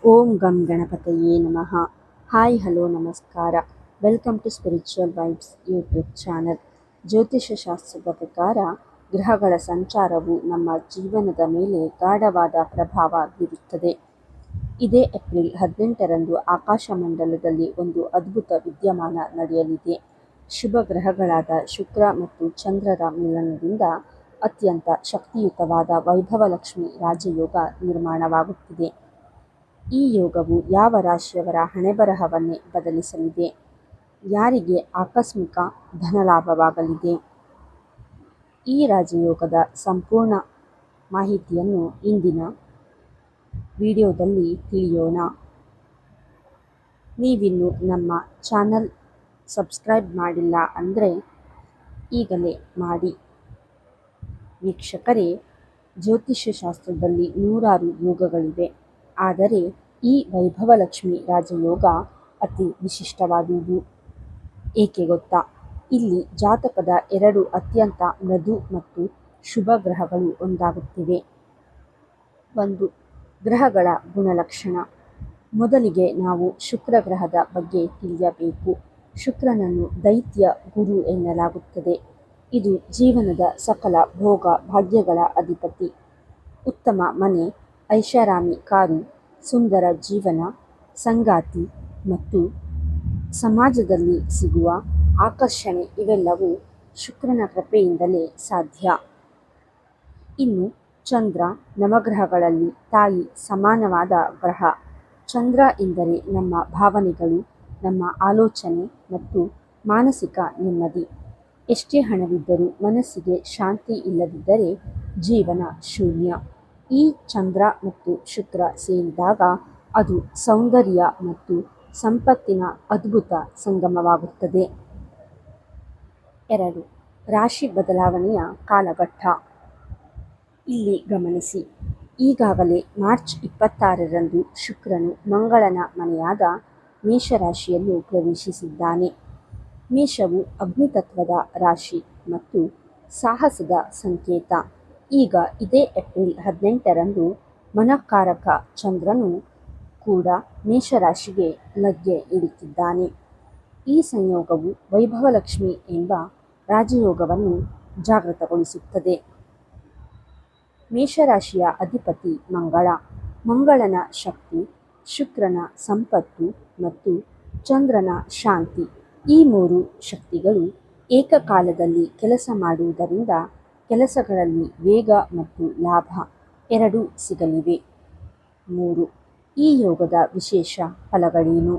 ಓಂ ಗಂ ಗಣಪತಯೇ ನಮಃ. ಹಾಯ್ ಹಲೋ ನಮಸ್ಕಾರ. Welcome to spiritual vibes YouTube channel. ಜ್ಯೋತಿಷ್ಯ ಶಾಸ್ತ್ರದ ಪ್ರಕಾರ ಗ್ರಹಗಳ ಸಂಚಾರವು ನಮ್ಮ ಜೀವನದ ಮೇಲೆ ಗಾಢವಾದ ಪ್ರಭಾವ ಬೀರುತ್ತದೆ. ಇದೇ ಏಪ್ರಿಲ್ 18ರಂದು ಆಕಾಶಮಂಡಲದಲ್ಲಿ ಒಂದು ಅದ್ಭುತ ವಿದ್ಯಮಾನ ನಡೆಯಲಿದೆ. ಶುಭ ಗ್ರಹಗಳಾದ ಶುಕ್ರ ಮತ್ತು ಚಂದ್ರರ ಮಿಲನದಿಂದ ಅತ್ಯಂತ ಶಕ್ತಿಯುತವಾದ ವೈಭವಲಕ್ಷ್ಮಿ ರಾಜಯೋಗ ನಿರ್ಮಾಣವಾಗುತ್ತಿದೆ. ಈ ಯೋಗವು ಯಾವ ರಾಶಿಯವರ ಹಣೆಬರಹವನ್ನೇ ಬದಲಿಸಲಿದೆ? ಯಾರಿಗೆ ಆಕಸ್ಮಿಕ ಧನಲಾಭವಾಗಲಿದೆ? ಈ ರಾಜಯೋಗದ ಸಂಪೂರ್ಣ ಮಾಹಿತಿಯನ್ನು ಇಂದಿನ ವಿಡಿಯೋದಲ್ಲಿ ತಿಳಿಯೋಣ. ನೀವಿನ್ನು ನಮ್ಮ ಚಾನಲ್ ಸಬ್ಸ್ಕ್ರೈಬ್ ಮಾಡಿಲ್ಲ ಅಂದರೆ ಈಗಲೇ ಮಾಡಿ. ವೀಕ್ಷಕರೇ, ಜ್ಯೋತಿಷ್ಯ ಶಾಸ್ತ್ರದಲ್ಲಿ ನೂರಾರು ಯೋಗಗಳಿವೆ. ಆದರೆ ಈ ವೈಭವಲಕ್ಷ್ಮಿ ರಾಜಯೋಗ ಅತಿ ವಿಶಿಷ್ಟವಾದುದು. ಏಕೆ ಗೊತ್ತಾ? ಇಲ್ಲಿ ಜಾತಕದ ಎರಡು ಅತ್ಯಂತ ಮೃದು ಮತ್ತು ಶುಭ ಗ್ರಹಗಳು ಒಂದಾಗುತ್ತಿವೆ. ಒಂದು, ಗ್ರಹಗಳ ಗುಣಲಕ್ಷಣ. ಮೊದಲಿಗೆ ನಾವು ಶುಕ್ರ ಗ್ರಹದ ಬಗ್ಗೆ ತಿಳಿಯಬೇಕು. ಶುಕ್ರನನ್ನು ದೈತ್ಯ ಗುರು ಎನ್ನಲಾಗುತ್ತದೆ. ಇದು ಜೀವನದ ಸಕಲ ಭೋಗ ಭಾಗ್ಯಗಳ ಅಧಿಪತಿ. ಉತ್ತಮ ಮನೆ, ಐಷಾರಾಮಿ ಕಾರು, ಸುಂದರ ಜೀವನ, ಸಂಗಾತಿ ಮತ್ತು ಸಮಾಜದಲ್ಲಿ ಸಿಗುವ ಆಕರ್ಷಣೆ ಇವೆಲ್ಲವೂ ಶುಕ್ರನ ಕೃಪೆಯಿಂದಲೇ ಸಾಧ್ಯ. ಇನ್ನು ಚಂದ್ರ ನವಗ್ರಹಗಳಲ್ಲಿ ತಾಯಿ ಸಮಾನವಾದ ಗ್ರಹ. ಚಂದ್ರ ಎಂದರೆ ನಮ್ಮ ಭಾವನೆಗಳು, ನಮ್ಮ ಆಲೋಚನೆ ಮತ್ತು ಮಾನಸಿಕ ನೆಮ್ಮದಿ. ಎಷ್ಟೇ ಹಣವಿದ್ದರೂ ಮನಸ್ಸಿಗೆ ಶಾಂತಿ ಇಲ್ಲದಿದ್ದರೆ ಜೀವನ ಶೂನ್ಯ. ಈ ಚಂದ್ರ ಮತ್ತು ಶುಕ್ರ ಸೇರಿದಾಗ ಅದು ಸೌಂದರ್ಯ ಮತ್ತು ಸಂಪತ್ತಿನ ಅದ್ಭುತ ಸಂಗಮವಾಗುತ್ತದೆ. 2, ರಾಶಿ ಬದಲಾವಣೆಯ ಕಾಲಘಟ್ಟ. ಇಲ್ಲಿ ಗಮನಿಸಿ, ಈಗಾಗಲೇ ಮಾರ್ಚ್ 26ರಂದು ಶುಕ್ರನು ಮಂಗಳನ ಮನೆಯಾದ ಮೇಷರಾಶಿಯನ್ನು ಪ್ರವೇಶಿಸಿದ್ದಾನೆ. ಮೇಷವು ಅಗ್ನಿತತ್ವದ ರಾಶಿ ಮತ್ತು ಸಾಹಸದ ಸಂಕೇತ. ಈಗ ಇದೇ ಏಪ್ರಿಲ್ 18ರಂದು ಮನಃಕಾರಕ ಚಂದ್ರನು ಕೂಡ ಮೇಷರಾಶಿಗೆ ಲಗ್ಗೆ ಇಡುತ್ತಿದ್ದಾನೆ. ಈ ಸಂಯೋಗವು ವೈಭವಲಕ್ಷ್ಮಿ ಎಂಬ ರಾಜಯೋಗವನ್ನು ಜಾಗೃತಗೊಳಿಸುತ್ತದೆ. ಮೇಷರಾಶಿಯ ಅಧಿಪತಿ ಮಂಗಳ. ಮಂಗಳನ ಶಕ್ತಿ, ಶುಕ್ರನ ಸಂಪತ್ತು ಮತ್ತು ಚಂದ್ರನ ಶಾಂತಿ, ಈ ಮೂರು ಶಕ್ತಿಗಳು ಏಕಕಾಲದಲ್ಲಿ ಕೆಲಸ ಮಾಡುವುದರಿಂದ ಕೆಲಸಗಳಲ್ಲಿ ವೇಗ ಮತ್ತು ಲಾಭ ಎರಡೂ ಸಿಗಲಿವೆ. 3, ಈ ಯೋಗದ ವಿಶೇಷ ಫಲಗಳೇನು?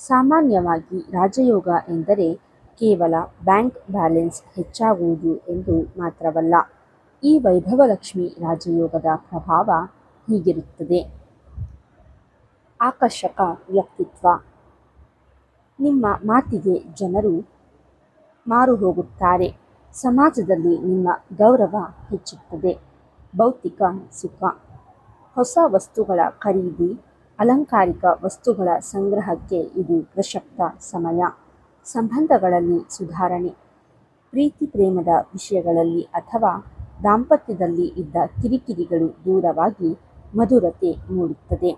ಸಾಮಾನ್ಯವಾಗಿ ರಾಜಯೋಗ ಎಂದರೆ ಕೇವಲ ಬ್ಯಾಂಕ್ ಬ್ಯಾಲೆನ್ಸ್ ಹೆಚ್ಚಾಗುವುದು ಎಂದು ಮಾತ್ರವಲ್ಲ. ಈ ವೈಭವಲಕ್ಷ್ಮಿ ರಾಜಯೋಗದ ಪ್ರಭಾವ ಹೀಗಿರುತ್ತದೆ. ಆಕರ್ಷಕ ವ್ಯಕ್ತಿತ್ವ. ನಿಮ್ಮ ಮಾತಿಗೆ ಜನರು ಮಾರು ಹೋಗುತ್ತಾರೆ. ಸಮಾಜದಲ್ಲಿ ನಿಮ್ಮ ಗೌರವ ಹೆಚ್ಚುತ್ತದೆ. ಭೌತಿಕ ಸುಖ. ಹೊಸ ವಸ್ತುಗಳ ಖರೀದಿ, ಅಲಂಕಾರಿಕ ವಸ್ತುಗಳ ಸಂಗ್ರಹಕ್ಕೆ ಇದು ಪ್ರಸಕ್ತ ಸಮಯ. ಸಂಬಂಧಗಳಲ್ಲಿ ಸುಧಾರಣೆ. ಪ್ರೀತಿ ಪ್ರೇಮದ ವಿಷಯಗಳಲ್ಲಿ ಅಥವಾ ದಾಂಪತ್ಯದಲ್ಲಿ ಇದ್ದ ಕಿರಿಕಿರಿಗಳು ದೂರವಾಗಿ ಮಧುರತೆ ಮೂಡುತ್ತದೆ.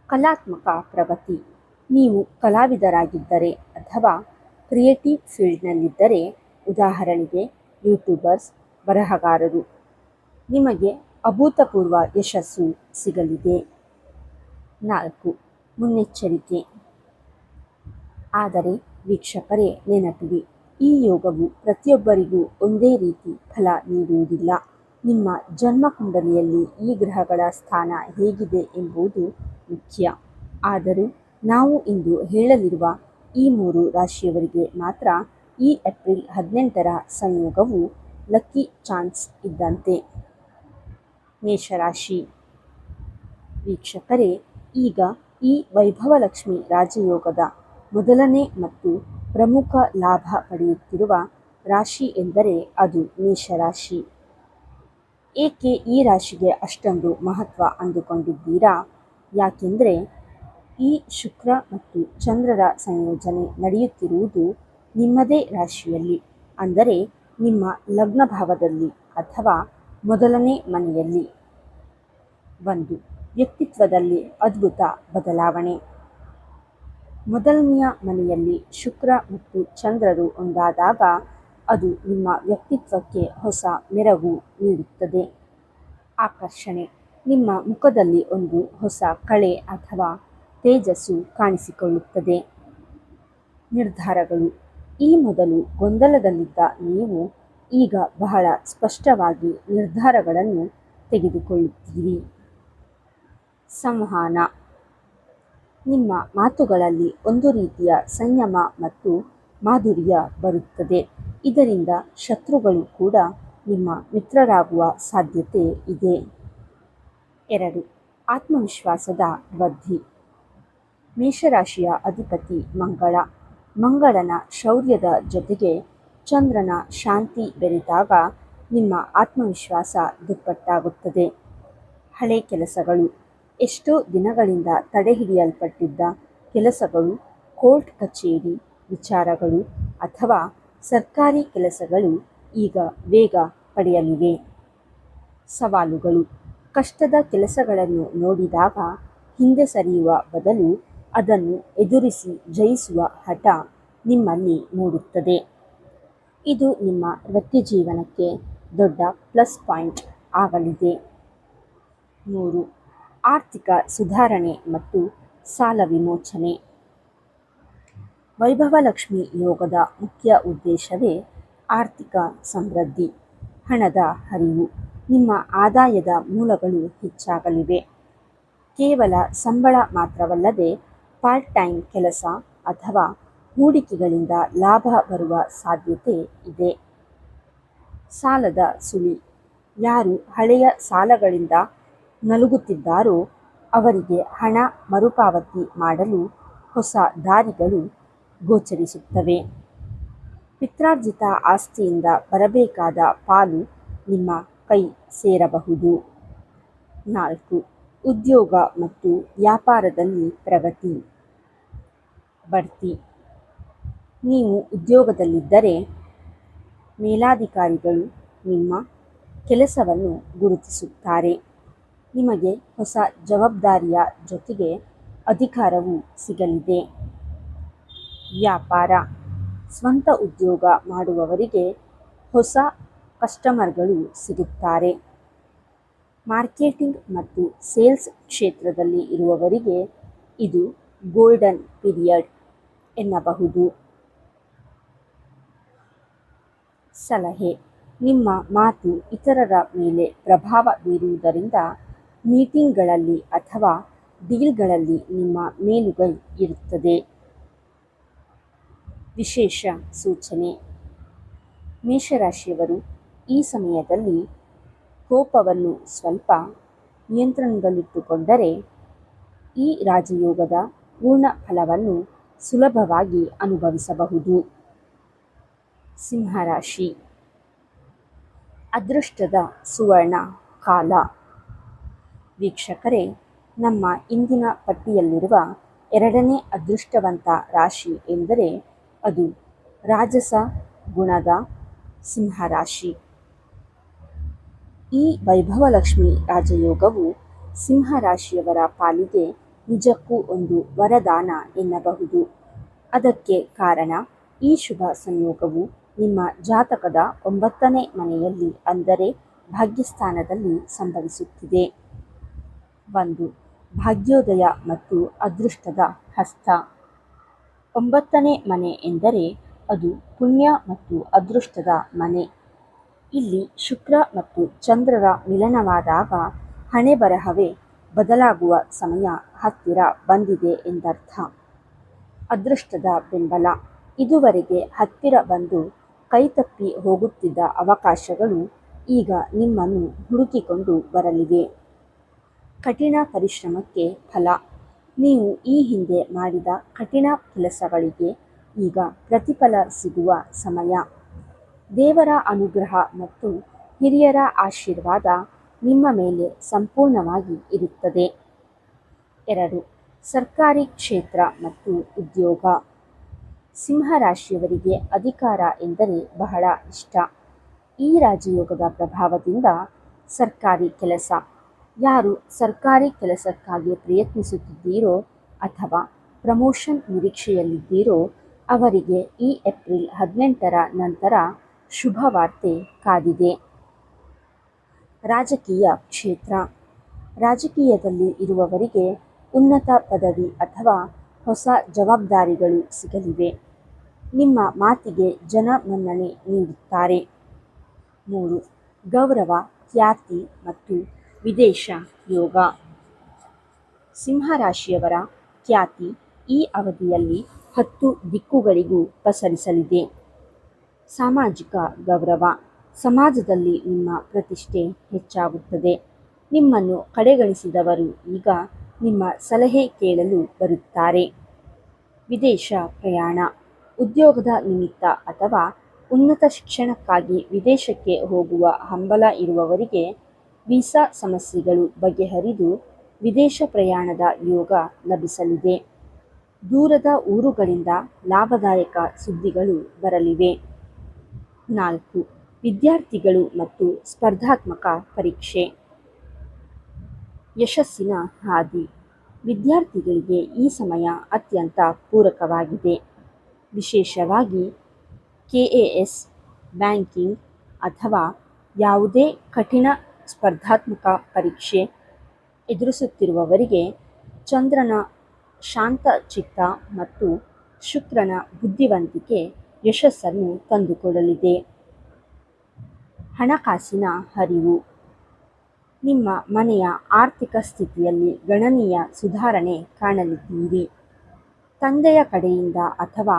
ಕಲಾತ್ಮಕ ಪ್ರಗತಿ. ನೀವು ಕಲಾವಿದರಾಗಿದ್ದರೆ ಅಥವಾ ಕ್ರಿಯೇಟಿವ್ ಫೀಲ್ಡ್ನಲ್ಲಿದ್ದರೆ, ಉದಾಹರಣೆಗೆ ಯೂಟ್ಯೂಬರ್ಸ್, ಬರಹಗಾರರು, ನಿಮಗೆ ಅಭೂತಪೂರ್ವ ಯಶಸ್ಸು ಸಿಗಲಿದೆ. 4, ಮುನ್ನೆಚ್ಚರಿಕೆ. ಆದರೆ ವೀಕ್ಷಕರೇ, ನೆನಪಿಡಿ, ಈ ಯೋಗವು ಪ್ರತಿಯೊಬ್ಬರಿಗೂ ಒಂದೇ ರೀತಿ ಫಲ ನೀಡುವುದಿಲ್ಲ. ನಿಮ್ಮ ಜನ್ಮಕುಂಡಲಿಯಲ್ಲಿ ಈ ಗ್ರಹಗಳ ಸ್ಥಾನ ಹೇಗಿದೆ ಎಂಬುದು ಮುಖ್ಯ. ಆದರೂ ನಾವು ಇಂದು ಹೇಳಲಿರುವ ಈ 3 ರಾಶಿಯವರಿಗೆ ಮಾತ್ರ ಈ ಏಪ್ರಿಲ್ 18ರ ಸಂಯೋಗವು ಲಕ್ಕಿ ಚಾನ್ಸ್ ಇದ್ದಂತೆ. ಮೇಷರಾಶಿ. ವೀಕ್ಷಕರೇ, ಈಗ ಈ ವೈಭವಲಕ್ಷ್ಮಿ ರಾಜಯೋಗದ ಮೊದಲನೇ ಮತ್ತು ಪ್ರಮುಖ ಲಾಭ ಪಡೆಯುತ್ತಿರುವ ರಾಶಿ ಎಂದರೆ ಅದು ಮೇಷರಾಶಿ. ಏಕೆ ಈ ರಾಶಿಗೆ ಅಷ್ಟೊಂದು ಮಹತ್ವ ಅಂದುಕೊಂಡಿದ್ದೀರಾ? ಯಾಕೆಂದರೆ ಈ ಶುಕ್ರ ಮತ್ತು ಚಂದ್ರರ ಸಂಯೋಜನೆ ನಡೆಯುತ್ತಿರುವುದು ನಿಮ್ಮದೇ ರಾಶಿಯಲ್ಲಿ, ಅಂದರೆ ನಿಮ್ಮ ಲಗ್ನ ಭಾವದಲ್ಲಿ ಅಥವಾ ಮೊದಲನೇ ಮನೆಯಲ್ಲಿ. 1, ವ್ಯಕ್ತಿತ್ವದಲ್ಲಿ ಅದ್ಭುತ ಬದಲಾವಣೆ. ಮೊದಲನೆಯ ಮನೆಯಲ್ಲಿ ಶುಕ್ರ ಮತ್ತು ಚಂದ್ರರು ಒಂದಾದಾಗ ಅದು ನಿಮ್ಮ ವ್ಯಕ್ತಿತ್ವಕ್ಕೆ ಹೊಸ ಮೆರುಗು ನೀಡುತ್ತದೆ. ಆಕರ್ಷಣೆ. ನಿಮ್ಮ ಮುಖದಲ್ಲಿ ಒಂದು ಹೊಸ ಕಳೆ ಅಥವಾ ತೇಜಸ್ಸು ಕಾಣಿಸಿಕೊಳ್ಳುತ್ತದೆ. ನಿರ್ಧಾರಗಳು. ಈ ಮೊದಲು ಗೊಂದಲದಲ್ಲಿದ್ದ ನೀವು ಈಗ ಬಹಳ ಸ್ಪಷ್ಟವಾಗಿ ನಿರ್ಧಾರಗಳನ್ನು ತೆಗೆದುಕೊಳ್ಳುತ್ತೀರಿ. ಸಂವಹನ. ನಿಮ್ಮ ಮಾತುಗಳಲ್ಲಿ ಒಂದು ರೀತಿಯ ಸಂಯಮ ಮತ್ತು ಮಾಧುರ್ಯ ಬರುತ್ತದೆ. ಇದರಿಂದ ಶತ್ರುಗಳು ಕೂಡ ನಿಮ್ಮ ಮಿತ್ರರಾಗುವ ಸಾಧ್ಯತೆ ಇದೆ. 2. ಆತ್ಮವಿಶ್ವಾಸದ ವೃದ್ಧಿ. ಮೇಷರಾಶಿಯ ಅಧಿಪತಿ ಮಂಗಳ. ಮಂಗಳನ ಶೌರ್ಯದ ಜೊತೆಗೆ ಚಂದ್ರನ ಶಾಂತಿ ಬೆರೆತಾಗ ನಿಮ್ಮ ಆತ್ಮವಿಶ್ವಾಸ ದುಪ್ಪಟ್ಟಾಗುತ್ತದೆ. ಹಳೆ ಕೆಲಸಗಳು. ಎಷ್ಟೋ ದಿನಗಳಿಂದ ತಡೆಹಿಡಿಯಲ್ಪಟ್ಟಿದ್ದ ಕೆಲಸಗಳು, ಕೋರ್ಟ್ ಕಚೇರಿ ವಿಚಾರಗಳು ಅಥವಾ ಸರ್ಕಾರಿ ಕೆಲಸಗಳು ಈಗ ವೇಗ ಪಡೆಯಲಿವೆ. ಸವಾಲುಗಳು. ಕಷ್ಟದ ಕೆಲಸಗಳನ್ನು ನೋಡಿದಾಗ ಹಿಂದೆ ಸರಿಯುವ ಬದಲು ಅದನ್ನು ಎದುರಿಸಿ ಜಯಿಸುವ ಹಠ ನಿಮ್ಮಲ್ಲಿ ಮೂಡುತ್ತದೆ. ಇದು ನಿಮ್ಮ ವೃತ್ತಿಜೀವನಕ್ಕೆ ದೊಡ್ಡ ಪ್ಲಸ್ ಪಾಯಿಂಟ್ ಆಗಲಿದೆ. 3. ಆರ್ಥಿಕ ಸುಧಾರಣೆ ಮತ್ತು ಸಾಲ ವಿಮೋಚನೆ. ವೈಭವಲಕ್ಷ್ಮಿ ಯೋಗದ ಮುಖ್ಯ ಉದ್ದೇಶವೇ ಆರ್ಥಿಕ ಸಮೃದ್ಧಿ. ಹಣದ ಹರಿವು. ನಿಮ್ಮ ಆದಾಯದ ಮೂಲಗಳು ಹೆಚ್ಚಾಗಲಿವೆ. ಕೇವಲ ಸಂಬಳ ಮಾತ್ರವಲ್ಲದೆ ಪಾರ್ಟ್ ಟೈಮ್ ಕೆಲಸ ಅಥವಾ ಹೂಡಿಕೆಗಳಿಂದ ಲಾಭ ಬರುವ ಸಾಧ್ಯತೆ ಇದೆ. ಸಾಲದ ಸುಳಿ. ಯಾರು ಹಳೆಯ ಸಾಲಗಳಿಂದ ನಲುಗುತ್ತಿದ್ದಾರೋ ಅವರಿಗೆ ಹಣ ಮರುಪಾವತಿ ಮಾಡಲು ಹೊಸ ದಾರಿಗಳು ಗೋಚರಿಸುತ್ತವೆ. ಪಿತ್ರಾರ್ಜಿತ ಆಸ್ತಿಯಿಂದ ಬರಬೇಕಾದ ಪಾಲು ನಿಮ್ಮ ಕೈ ಸೇರಬಹುದು. 4. ಉದ್ಯೋಗ ಮತ್ತು ವ್ಯಾಪಾರದಲ್ಲಿ ಪ್ರಗತಿ. ಬಡ್ತಿ. ನೀವು ಉದ್ಯೋಗದಲ್ಲಿದ್ದರೆ ಮೇಲಾಧಿಕಾರಿಗಳು ನಿಮ್ಮ ಕೆಲಸವನ್ನು ಗುರುತಿಸುತ್ತಾರೆ. ನಿಮಗೆ ಹೊಸ ಜವಾಬ್ದಾರಿಯ ಜೊತೆಗೆ ಅಧಿಕಾರವೂ ಸಿಗಲಿದೆ. ವ್ಯಾಪಾರ. ಸ್ವಂತ ಉದ್ಯೋಗ ಮಾಡುವವರಿಗೆ ಹೊಸ ಕಸ್ಟಮರ್ಗಳು ಸಿಗುತ್ತಾರೆ. ಮಾರ್ಕೆಟಿಂಗ್ ಮತ್ತು ಸೇಲ್ಸ್ ಕ್ಷೇತ್ರದಲ್ಲಿ ಇರುವವರಿಗೆ ಇದು ಗೋಲ್ಡನ್ ಪೀರಿಯಡ್ ಎನ್ನಬಹುದು. ಸಲಹೆ. ನಿಮ್ಮ ಮಾತು ಇತರರ ಮೇಲೆ ಪ್ರಭಾವ ಬೀರುವುದರಿಂದ ಮೀಟಿಂಗ್ಗಳಲ್ಲಿ ಅಥವಾ ಡೀಲ್ಗಳಲ್ಲಿ ನಿಮ್ಮ ಮೇಲುಗೈ ಇರುತ್ತದೆ. ವಿಶೇಷ ಸೂಚನೆ. ಮೇಷರಾಶಿಯವರು ಈ ಸಮಯದಲ್ಲಿ ಕೋಪವನ್ನು ಸ್ವಲ್ಪ ನಿಯಂತ್ರಣದಲ್ಲಿಟ್ಟುಕೊಂಡರೆ ಈ ರಾಜಯೋಗದ ಪೂರ್ಣ ಫಲವನ್ನು ಸುಲಭವಾಗಿ ಅನುಭವಿಸಬಹುದು. ಸಿಂಹರಾಶಿ. ಅದೃಷ್ಟದ ಸುವರ್ಣ ಕಾಲ. ವೀಕ್ಷಕರೇ, ನಮ್ಮ ಇಂದಿನ ಪಟ್ಟಿಯಲ್ಲಿರುವ ಎರಡನೇ ಅದೃಷ್ಟವಂತ ರಾಶಿ ಎಂದರೆ ಅದು ರಾಜಸ ಗುಣದ ಸಿಂಹರಾಶಿ. ಈ ವೈಭವಲಕ್ಷ್ಮಿ ರಾಜಯೋಗವು ಸಿಂಹರಾಶಿಯವರ ಪಾಲಿಗೆ ನಿಜಕ್ಕೂ ಒಂದು ವರದಾನ ಎನ್ನಬಹುದು. ಅದಕ್ಕೆ ಕಾರಣ ಈ ಶುಭ ಸಂಯೋಗವು ನಿಮ್ಮ ಜಾತಕದ 9ನೇ ಮನೆಯಲ್ಲಿ ಅಂದರೆ ಭಾಗ್ಯಸ್ಥಾನದಲ್ಲಿ ಸಂಭವಿಸುತ್ತಿದೆ. 1. ಭಾಗ್ಯೋದಯ ಮತ್ತು ಅದೃಷ್ಟದ ಹಸ್ತ. 9ನೇ ಮನೆ ಎಂದರೆ ಅದು ಪುಣ್ಯ ಮತ್ತು ಅದೃಷ್ಟದ ಮನೆ. ಇಲ್ಲಿ ಶುಕ್ರ ಮತ್ತು ಚಂದ್ರರ ಮಿಲನವಾದಾಗ ಹಣೆಬರಹವೇ ಬದಲಾಗುವ ಸಮಯ ಹತ್ತಿರ ಬಂದಿದೆ ಎಂದರ್ಥ. ಅದೃಷ್ಟದ ಬೆಂಬಲ. ಇದುವರೆಗೆ ಹತ್ತಿರ ಬಂದು ಕೈತಪ್ಪಿ ಹೋಗುತ್ತಿದ್ದ ಅವಕಾಶಗಳು ಈಗ ನಿಮ್ಮನ್ನು ಹುಡುಕಿಕೊಂಡು ಬರಲಿವೆ. ಕಠಿಣ ಪರಿಶ್ರಮಕ್ಕೆ ಫಲ. ನೀವು ಈ ಹಿಂದೆ ಮಾಡಿದ ಕಠಿಣ ಕೆಲಸಗಳಿಗೆ ಈಗ ಪ್ರತಿಫಲ ಸಿಗುವ ಸಮಯ. ದೇವರ ಅನುಗ್ರಹ ಮತ್ತು ಹಿರಿಯರ ಆಶೀರ್ವಾದ ನಿಮ್ಮ ಮೇಲೆ ಸಂಪೂರ್ಣವಾಗಿ ಇರುತ್ತದೆ. 2. ಸರ್ಕಾರಿ ಕ್ಷೇತ್ರ ಮತ್ತು ಉದ್ಯೋಗ. ಸಿಂಹರಾಶಿಯವರಿಗೆ ಅಧಿಕಾರ ಎಂದರೆ ಬಹಳ ಇಷ್ಟ. ಈ ರಾಜಯೋಗದ ಪ್ರಭಾವದಿಂದ ಸರ್ಕಾರಿ ಕೆಲಸ, ಯಾರು ಸರ್ಕಾರಿ ಕೆಲಸಕ್ಕಾಗಿ ಪ್ರಯತ್ನಿಸುತ್ತಿದ್ದೀರೋ ಅಥವಾ ಪ್ರಮೋಷನ್ ನಿರೀಕ್ಷೆಯಲ್ಲಿದ್ದೀರೋ ಅವರಿಗೆ ಈ ಏಪ್ರಿಲ್ 18ರ ನಂತರ ಶುಭವಾರ್ತೆ ಕಾದಿದೆ. ರಾಜಕೀಯ ಕ್ಷೇತ್ರ. ರಾಜಕೀಯದಲ್ಲಿ ಇರುವವರಿಗೆ ಉನ್ನತ ಪದವಿ ಅಥವಾ ಹೊಸ ಜವಾಬ್ದಾರಿಗಳು ಸಿಗಲಿವೆ. ನಿಮ್ಮ ಮಾತಿಗೆ ಜನ ಮನ್ನಣೆ ನೀಡುತ್ತಾರೆ. 3. ಗೌರವ, ಖ್ಯಾತಿ ಮತ್ತು ವಿದೇಶ ಯೋಗ. ಸಿಂಹರಾಶಿಯವರ ಖ್ಯಾತಿ ಈ ಅವಧಿಯಲ್ಲಿ 10 ದಿಕ್ಕುಗಳಿಗೂ ಪಸರಿಸಲಿದೆ. ಸಾಮಾಜಿಕ ಗೌರವ. ಸಮಾಜದಲ್ಲಿ ನಿಮ್ಮ ಪ್ರತಿಷ್ಠೆ ಹೆಚ್ಚಾಗುತ್ತದೆ. ನಿಮ್ಮನ್ನು ಕಡೆಗಣಿಸಿದವರು ಈಗ ನಿಮ್ಮ ಸಲಹೆ ಕೇಳಲು ಬರುತ್ತಾರೆ. ವಿದೇಶ ಪ್ರಯಾಣ. ಉದ್ಯೋಗದ ನಿಮಿತ್ತ ಅಥವಾ ಉನ್ನತ ಶಿಕ್ಷಣಕ್ಕಾಗಿ ವಿದೇಶಕ್ಕೆ ಹೋಗುವ ಹಂಬಲ ಇರುವವರಿಗೆ ವೀಸಾ ಸಮಸ್ಯೆಗಳು ಬಗೆಹರಿದು ವಿದೇಶ ಪ್ರಯಾಣದ ಯೋಗ ಲಭಿಸಲಿದೆ. ದೂರದ ಊರುಗಳಿಂದ ಲಾಭದಾಯಕ ಸುದ್ದಿಗಳು ಬರಲಿವೆ. 4. ವಿದ್ಯಾರ್ಥಿಗಳು ಮತ್ತು ಸ್ಪರ್ಧಾತ್ಮಕ ಪರೀಕ್ಷೆ. ಯಶಸ್ಸಿನ ಹಾದಿ. ವಿದ್ಯಾರ್ಥಿಗಳಿಗೆ ಈ ಸಮಯ ಅತ್ಯಂತ ಪೂರಕವಾಗಿದೆ. ವಿಶೇಷವಾಗಿ ಕೆಎಎಸ್, ಬ್ಯಾಂಕಿಂಗ್ ಅಥವಾ ಯಾವುದೇ ಕಠಿಣ ಸ್ಪರ್ಧಾತ್ಮಕ ಪರೀಕ್ಷೆ ಎದುರಿಸುತ್ತಿರುವವರಿಗೆ ಚಂದ್ರನ ಶಾಂತಚಿತ್ತ ಮತ್ತು ಶುಕ್ರನ ಬುದ್ಧಿವಂತಿಕೆ ಯಶಸ್ಸನ್ನು ತಂದುಕೊಡಲಿದೆ. ಹಣಕಾಸಿನ ಹರಿವು. ನಿಮ್ಮ ಮನೆಯ ಆರ್ಥಿಕ ಸ್ಥಿತಿಯಲ್ಲಿ ಗಣನೀಯ ಸುಧಾರಣೆ ಕಾಣಲಿದ್ದೀರಿ. ತಂದೆಯ ಕಡೆಯಿಂದ ಅಥವಾ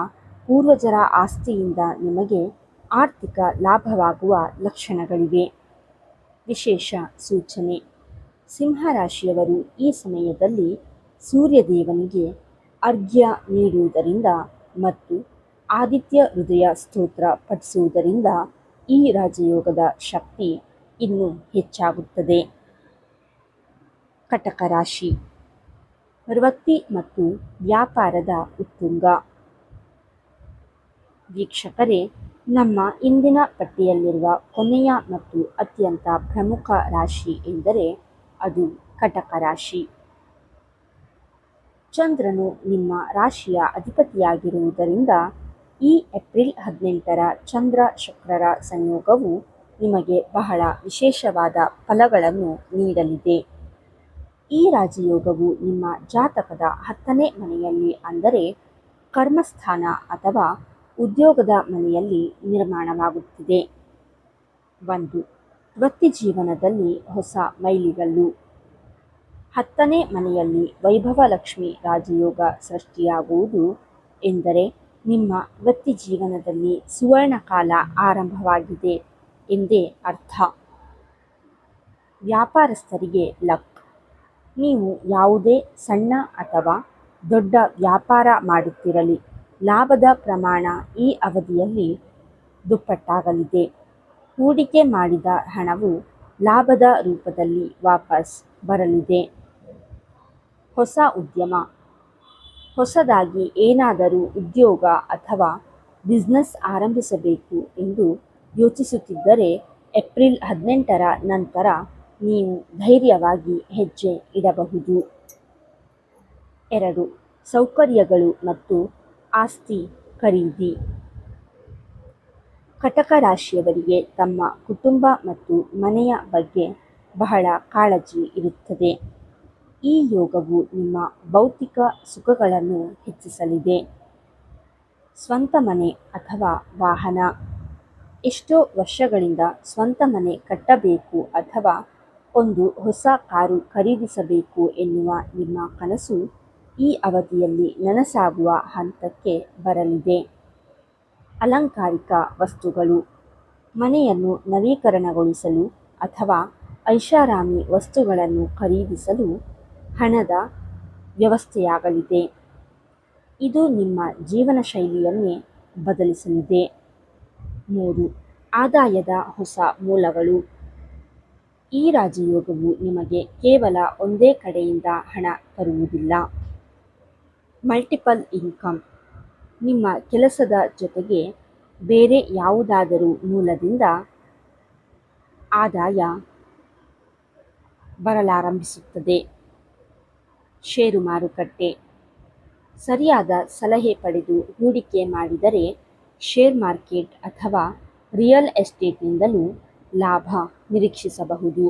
ಪೂರ್ವಜರ ಆಸ್ತಿಯಿಂದ ನಿಮಗೆ ಆರ್ಥಿಕ ಲಾಭವಾಗುವ ಲಕ್ಷಣಗಳಿವೆ. ವಿಶೇಷ ಸೂಚನೆ. ಸಿಂಹರಾಶಿಯವರು ಈ ಸಮಯದಲ್ಲಿ ಸೂರ್ಯದೇವನಿಗೆ ಅರ್ಘ್ಯ ನೀಡುವುದರಿಂದ ಮತ್ತು ಆದಿತ್ಯ ಹೃದಯ ಸ್ತೋತ್ರ ಪಠಿಸುವುದರಿಂದ ಈ ರಾಜಯೋಗದ ಶಕ್ತಿ ಇನ್ನೂ ಹೆಚ್ಚಾಗುತ್ತದೆ. ಕಟಕ ರಾಶಿ. ವೃತ್ತಿ ಮತ್ತು ವ್ಯಾಪಾರದ ಉತ್ತುಂಗ. ವೀಕ್ಷಕರೇ, ನಮ್ಮ ಇಂದಿನ ಪಟ್ಟಿಯಲ್ಲಿರುವ ಕೊನೆಯ ಮತ್ತು ಅತ್ಯಂತ ಪ್ರಮುಖ ರಾಶಿ ಎಂದರೆ ಅದು ಕಟಕ ರಾಶಿ. ಚಂದ್ರನು ನಿಮ್ಮ ರಾಶಿಯ ಅಧಿಪತಿಯಾಗಿರುವುದರಿಂದ ಈ ಏಪ್ರಿಲ್ 18ರ ಚಂದ್ರ ಶುಕ್ರರ ಸಂಯೋಗವು ನಿಮಗೆ ಬಹಳ ವಿಶೇಷವಾದ ಫಲಗಳನ್ನು ನೀಡಲಿದೆ. ಈ ರಾಜಯೋಗವು ನಿಮ್ಮ ಜಾತಕದ 10ನೇ ಮನೆಯಲ್ಲಿ ಅಂದರೆ ಕರ್ಮಸ್ಥಾನ ಅಥವಾ ಉದ್ಯೋಗದ ಮನೆಯಲ್ಲಿ ನಿರ್ಮಾಣವಾಗುತ್ತಿದೆ. 1. ವೃತ್ತಿಜೀವನದಲ್ಲಿ ಹೊಸ ಮೈಲಿಗಲ್ಲು. 10ನೇ ಮನೆಯಲ್ಲಿ ವೈಭವಲಕ್ಷ್ಮಿ ರಾಜಯೋಗ ಸೃಷ್ಟಿಯಾಗುವುದು ಎಂದರೆ ನಿಮ್ಮ ವೃತ್ತಿಜೀವನದಲ್ಲಿ ಸುವರ್ಣಕಾಲ ಆರಂಭವಾಗಿದೆ ಎಂದೇ ಅರ್ಥ. ವ್ಯಾಪಾರಸ್ಥರಿಗೆ ಲಕ್. ನೀವು ಯಾವುದೇ ಸಣ್ಣ ಅಥವಾ ದೊಡ್ಡ ವ್ಯಾಪಾರ ಮಾಡುತ್ತಿರಲಿ, ಲಾಭದ ಪ್ರಮಾಣ ಈ ಅವಧಿಯಲ್ಲಿ ದುಪ್ಪಟ್ಟಾಗಲಿದೆ. ಹೂಡಿಕೆ ಮಾಡಿದ ಹಣವು ಲಾಭದ ರೂಪದಲ್ಲಿ ವಾಪಸ್ ಬರಲಿದೆ. ಹೊಸ ಉದ್ಯಮ. ಹೊಸದಾಗಿ ಏನಾದರೂ ಉದ್ಯೋಗ ಅಥವಾ ಬಿಸ್ನೆಸ್ ಆರಂಭಿಸಬೇಕು ಎಂದು ಯೋಚಿಸುತ್ತಿದ್ದರೆ ಏಪ್ರಿಲ್ 18ರ ನಂತರ ನೀವು ಧೈರ್ಯವಾಗಿ ಹೆಜ್ಜೆ ಇಡಬಹುದು. 2. ಸೌಕರ್ಯಗಳು ಮತ್ತು ಆಸ್ತಿ ಖರೀದಿ. ಕಟಕ ರಾಶಿಯವರಿಗೆ ತಮ್ಮ ಕುಟುಂಬ ಮತ್ತು ಮನೆಯ ಬಗ್ಗೆ ಬಹಳ ಕಾಳಜಿ ಇರುತ್ತದೆ. ಈ ಯೋಗವು ನಿಮ್ಮ ಭೌತಿಕ ಸುಖಗಳನ್ನು ಹೆಚ್ಚಿಸಲಿದೆ. ಸ್ವಂತ ಮನೆ ಅಥವಾ ವಾಹನ. ಎಷ್ಟೋ ವರ್ಷಗಳಿಂದ ಸ್ವಂತ ಮನೆ ಕಟ್ಟಬೇಕು ಅಥವಾ ಒಂದು ಹೊಸ ಕಾರು ಖರೀದಿಸಬೇಕು ಎನ್ನುವ ನಿಮ್ಮ ಕನಸು ಈ ಅವಧಿಯಲ್ಲಿ ನನಸಾಗುವ ಹಂತಕ್ಕೆ ಬರಲಿದೆ. ಅಲಂಕಾರಿಕ ವಸ್ತುಗಳು. ಮನೆಯನ್ನು ನವೀಕರಣಗೊಳಿಸಲು ಅಥವಾ ಐಷಾರಾಮಿ ವಸ್ತುಗಳನ್ನು ಖರೀದಿಸಲು ಹಣದ ವ್ಯವಸ್ಥೆಯಾಗಲಿದೆ. ಇದು ನಿಮ್ಮ ಜೀವನ ಶೈಲಿಯನ್ನೇ ಬದಲಿಸಲಿದೆ. 3. ಆದಾಯದ ಹೊಸ ಮೂಲಗಳು. ಈ ರಾಜಯೋಗವು ನಿಮಗೆ ಕೇವಲ ಒಂದೇ ಕಡೆಯಿಂದ ಹಣ ತರುವುದಿಲ್ಲ. Multiple income. ನಿಮ್ಮ ಕೆಲಸದ ಜೊತೆಗೆ ಬೇರೆ ಯಾವುದಾದರೂ ಮೂಲದಿಂದ ಆದಾಯ ಬರಲಾರಂಭಿಸುತ್ತದೆ. ಷೇರು ಮಾರುಕಟ್ಟೆ. ಸರಿಯಾದ ಸಲಹೆ ಪಡೆದು ಹೂಡಿಕೆ ಮಾಡಿದರೆ ಶೇರ್ ಮಾರ್ಕೆಟ್ ಅಥವಾ ರಿಯಲ್ ಎಸ್ಟೇಟ್ನಿಂದಲೂ ಲಾಭ ನಿರೀಕ್ಷಿಸಬಹುದು.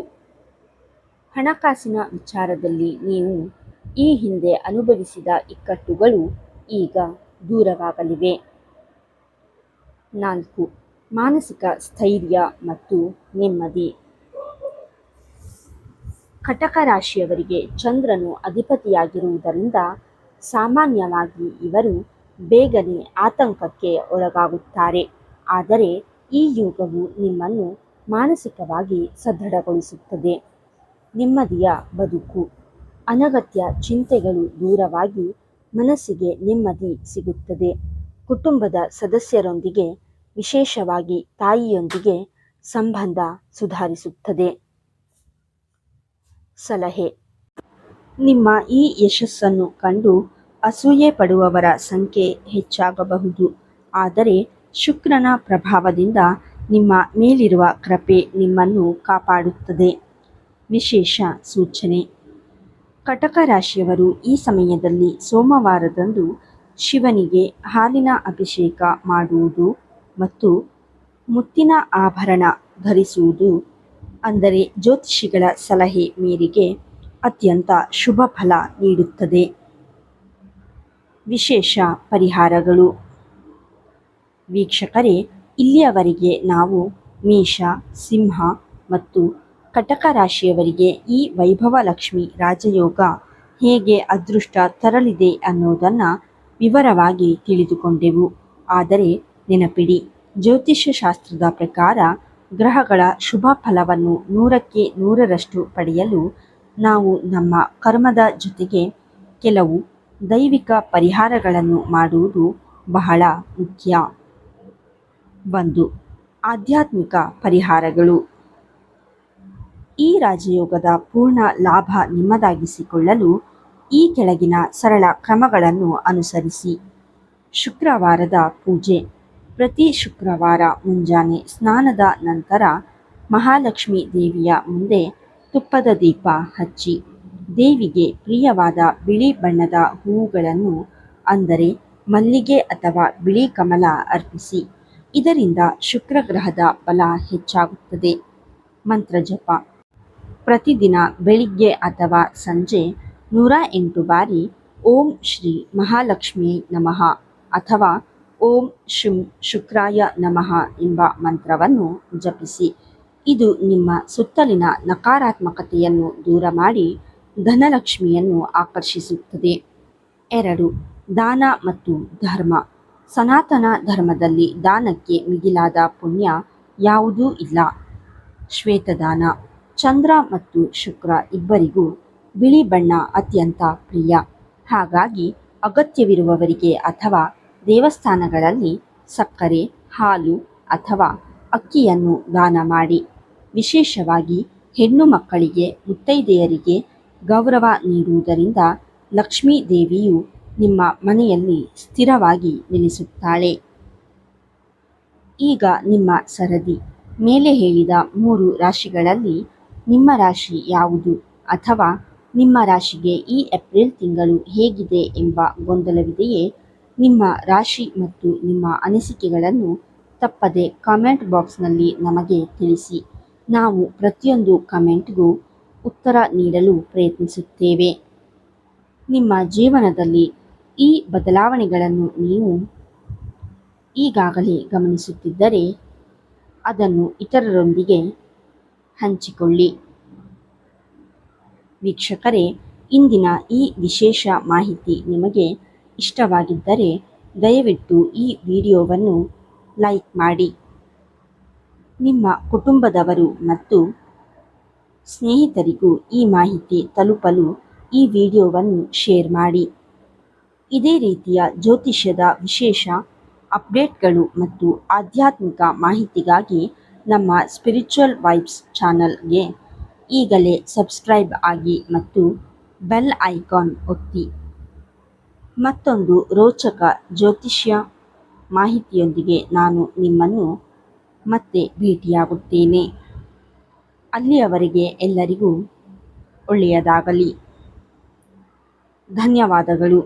ಹಣಕಾಸಿನ ವಿಚಾರದಲ್ಲಿ ನೀವು ಈ ಹಿಂದೆ ಅನುಭವಿಸಿದ ಇಕ್ಕಟ್ಟುಗಳು ಈಗ ದೂರವಾಗಲಿವೆ. 4. ಮಾನಸಿಕ ಸ್ಥೈರ್ಯ ಮತ್ತು ನೆಮ್ಮದಿ. ಕಟಕ ರಾಶಿಯವರಿಗೆ ಚಂದ್ರನು ಅಧಿಪತಿಯಾಗಿರುವುದರಿಂದ ಸಾಮಾನ್ಯವಾಗಿ ಇವರು ಬೇಗನೆ ಆತಂಕಕ್ಕೆ ಒಳಗಾಗುತ್ತಾರೆ. ಆದರೆ ಈ ಯೋಗವು ನಿಮ್ಮನ್ನು ಮಾನಸಿಕವಾಗಿ ಸದೃಢಗೊಳಿಸುತ್ತದೆ. ನೆಮ್ಮದಿಯ ಬದುಕು. ಅನಗತ್ಯ ಚಿಂತೆಗಳು ದೂರವಾಗಿ ಮನಸ್ಸಿಗೆ ನೆಮ್ಮದಿ ಸಿಗುತ್ತದೆ. ಕುಟುಂಬದ ಸದಸ್ಯರೊಂದಿಗೆ, ವಿಶೇಷವಾಗಿ ತಾಯಿಯೊಂದಿಗೆ ಸಂಬಂಧ ಸುಧಾರಿಸುತ್ತದೆ. ಸಲಹೆ. ನಿಮ್ಮ ಈ ಯಶಸ್ಸನ್ನು ಕಂಡು ಅಸೂಯೆ ಪಡುವವರ ಸಂಖ್ಯೆ ಹೆಚ್ಚಾಗಬಹುದು. ಆದರೆ ಶುಕ್ರನ ಪ್ರಭಾವದಿಂದ ನಿಮ್ಮ ಮೇಲಿರುವ ಕೃಪೆ ನಿಮ್ಮನ್ನು ಕಾಪಾಡುತ್ತದೆ. ವಿಶೇಷ ಸೂಚನೆ. ಕಟಕ ರಾಶಿಯವರು ಈ ಸಮಯದಲ್ಲಿ ಸೋಮವಾರದಂದು ಶಿವನಿಗೆ ಹಾಲಿನ ಅಭಿಷೇಕ ಮಾಡುವುದು ಮತ್ತು ಮುತ್ತಿನ ಆಭರಣ ಧರಿಸುವುದು, ಅಂದರೆ ಜ್ಯೋತಿಷಿಗಳ ಸಲಹೆ ಮೇರೆಗೆ, ಅತ್ಯಂತ ಶುಭ ಫಲ ನೀಡುತ್ತದೆ. ವಿಶೇಷ ಪರಿಹಾರಗಳು. ವೀಕ್ಷಕರೇ, ಇಲ್ಲಿಯವರೆಗೆ ನಾವು ಮೇಷ, ಸಿಂಹ ಮತ್ತು ಕಟಕ ರಾಶಿಯವರಿಗೆ ಈ ವೈಭವಲಕ್ಷ್ಮಿ ರಾಜಯೋಗ ಹೇಗೆ ಅದೃಷ್ಟ ತರಲಿದೆ ಅನ್ನೋದನ್ನು ವಿವರವಾಗಿ ತಿಳಿದುಕೊಂಡೆವು. ಆದರೆ ನೆನಪಿಡಿ, ಜ್ಯೋತಿಷ್ಯ ಶಾಸ್ತ್ರದ ಪ್ರಕಾರ ಗ್ರಹಗಳ ಶುಭ ಫಲವನ್ನು 100ಕ್ಕೆ 100ರಷ್ಟು ಪಡೆಯಲು ನಾವು ನಮ್ಮ ಕರ್ಮದ ಜೊತೆಗೆ ಕೆಲವು ದೈವಿಕ ಪರಿಹಾರಗಳನ್ನು ಮಾಡುವುದು ಬಹಳ ಮುಖ್ಯ. 1. ಆಧ್ಯಾತ್ಮಿಕ ಪರಿಹಾರಗಳು. ಈ ರಾಜಯೋಗದ ಪೂರ್ಣ ಲಾಭ ನಿಮ್ಮದಾಗಿಸಿಕೊಳ್ಳಲು ಈ ಕೆಳಗಿನ ಸರಳ ಕ್ರಮಗಳನ್ನು ಅನುಸರಿಸಿ. ಶುಕ್ರವಾರದ ಪೂಜೆ. ಪ್ರತಿ ಶುಕ್ರವಾರ ಮುಂಜಾನೆ ಸ್ನಾನದ ನಂತರ ಮಹಾಲಕ್ಷ್ಮೀ ದೇವಿಯ ಮುಂದೆ ತುಪ್ಪದ ದೀಪ ಹಚ್ಚಿ ದೇವಿಗೆ ಪ್ರಿಯವಾದ ಬಿಳಿ ಬಣ್ಣದ ಹೂವುಗಳನ್ನು, ಅಂದರೆ ಮಲ್ಲಿಗೆ ಅಥವಾ ಬಿಳಿ ಕಮಲ ಅರ್ಪಿಸಿ. ಇದರಿಂದ ಶುಕ್ರಗ್ರಹದ ಬಲ ಹೆಚ್ಚಾಗುತ್ತದೆ. ಮಂತ್ರ ಜಪ. ಪ್ರತಿದಿನ ಬೆಳಿಗ್ಗೆ ಅಥವಾ ಸಂಜೆ 108 ಬಾರಿ ಓಂ ಶ್ರೀ ಮಹಾಲಕ್ಷ್ಮಿಯೇ ನಮಃ ಅಥವಾ ಓಂ ಶುಂ ಶುಕ್ರಾಯ ನಮಃ ಎಂಬ ಮಂತ್ರವನ್ನು ಜಪಿಸಿ. ಇದು ನಿಮ್ಮ ಸುತ್ತಲಿನ ನಕಾರಾತ್ಮಕತೆಯನ್ನು ದೂರ ಮಾಡಿ ಧನಲಕ್ಷ್ಮಿಯನ್ನು ಆಕರ್ಷಿಸುತ್ತದೆ. 2. ದಾನ ಮತ್ತು ಧರ್ಮ. ಸನಾತನ ಧರ್ಮದಲ್ಲಿ ದಾನಕ್ಕೆ ಮಿಗಿಲಾದ ಪುಣ್ಯ ಯಾವುದೂ ಇಲ್ಲ. ಶ್ವೇತದಾನ. ಚಂದ್ರ ಮತ್ತು ಶುಕ್ರ ಇಬ್ಬರಿಗೂ ಬಿಳಿ ಬಣ್ಣ ಅತ್ಯಂತ ಪ್ರಿಯ. ಹಾಗಾಗಿ ಅಗತ್ಯವಿರುವವರಿಗೆ ಅಥವಾ ದೇವಸ್ಥಾನಗಳಲ್ಲಿ ಸಕ್ಕರೆ, ಹಾಲು ಅಥವಾ ಅಕ್ಕಿಯನ್ನು ದಾನ ಮಾಡಿ. ವಿಶೇಷವಾಗಿ ಹೆಣ್ಣು ಮಕ್ಕಳಿಗೆ, ಮುತ್ತೈದೆಯರಿಗೆ ಗೌರವ ನೀಡುವುದರಿಂದ ಲಕ್ಷ್ಮೀ ದೇವಿಯು ನಿಮ್ಮ ಮನೆಯಲ್ಲಿ ಸ್ಥಿರವಾಗಿ ನೆಲೆಸುತ್ತಾಳೆ. ಈಗ ನಿಮ್ಮ ಸರದಿ. ಮೇಲೆ ಹೇಳಿದ 3 ರಾಶಿಗಳಲ್ಲಿ ನಿಮ್ಮ ರಾಶಿ ಯಾವುದು ಅಥವಾ ನಿಮ್ಮ ರಾಶಿಗೆ ಈ ಏಪ್ರಿಲ್ ತಿಂಗಳು ಹೇಗಿದೆ ಎಂಬ ಗೊಂದಲವಿದೆಯೇ? ನಿಮ್ಮ ರಾಶಿ ಮತ್ತು ನಿಮ್ಮ ಅನಿಸಿಕೆಗಳನ್ನು ತಪ್ಪದೆ ಕಾಮೆಂಟ್ ಬಾಕ್ಸ್ನಲ್ಲಿ ನಮಗೆ ತಿಳಿಸಿ. ನಾವು ಪ್ರತಿಯೊಂದು ಕಮೆಂಟ್ಗೂ ಉತ್ತರ ನೀಡಲು ಪ್ರಯತ್ನಿಸುತ್ತೇವೆ. ನಿಮ್ಮ ಜೀವನದಲ್ಲಿ ಈ ಬದಲಾವಣೆಗಳನ್ನು ನೀವು ಈಗಾಗಲೇ ಗಮನಿಸುತ್ತಿದ್ದರೆ ಅದನ್ನು ಇತರರೊಂದಿಗೆ ಹಂಚಿಕೊಳ್ಳಿ. ವೀಕ್ಷಕರೇ, ಇಂದಿನ ಈ ವಿಶೇಷ ಮಾಹಿತಿ ನಿಮಗೆ ಇಷ್ಟವಾಗಿದ್ದರೆ ದಯವಿಟ್ಟು ಈ ವಿಡಿಯೋವನ್ನು ಲೈಕ್ ಮಾಡಿ. ನಿಮ್ಮ ಕುಟುಂಬದವರು ಮತ್ತು ಸ್ನೇಹಿತರಿಗೂ ಈ ಮಾಹಿತಿ ತಲುಪಲು ಈ ವಿಡಿಯೋವನ್ನು ಶೇರ್ ಮಾಡಿ. ಇದೇ ರೀತಿಯ ಜ್ಯೋತಿಷ್ಯದ ವಿಶೇಷ ಅಪ್ಡೇಟ್ಗಳು ಮತ್ತು ಆಧ್ಯಾತ್ಮಿಕ ಮಾಹಿತಿಗಾಗಿ ನಮ್ಮ ಸ್ಪಿರಿಚುವಲ್ ವೈಬ್ಸ್ ಚಾನಲ್ಗೆ ಈಗಲೇ ಸಬ್ಸ್ಕ್ರೈಬ್ ಆಗಿ ಮತ್ತು ಬೆಲ್ ಐಕಾನ್ ಒತ್ತಿ. ಮತ್ತೊಂದು ರೋಚಕ ಜ್ಯೋತಿಷ್ಯ ಮಾಹಿತಿಯೊಂದಿಗೆ ನಾನು ನಿಮ್ಮನ್ನು ಮತ್ತೆ ಭೇಟಿಯಾಗುತ್ತೇನೆ. ಅಲ್ಲಿಯವರೆಗೆ ಎಲ್ಲರಿಗೂ ಒಳ್ಳೆಯದಾಗಲಿ. ಧನ್ಯವಾದಗಳು.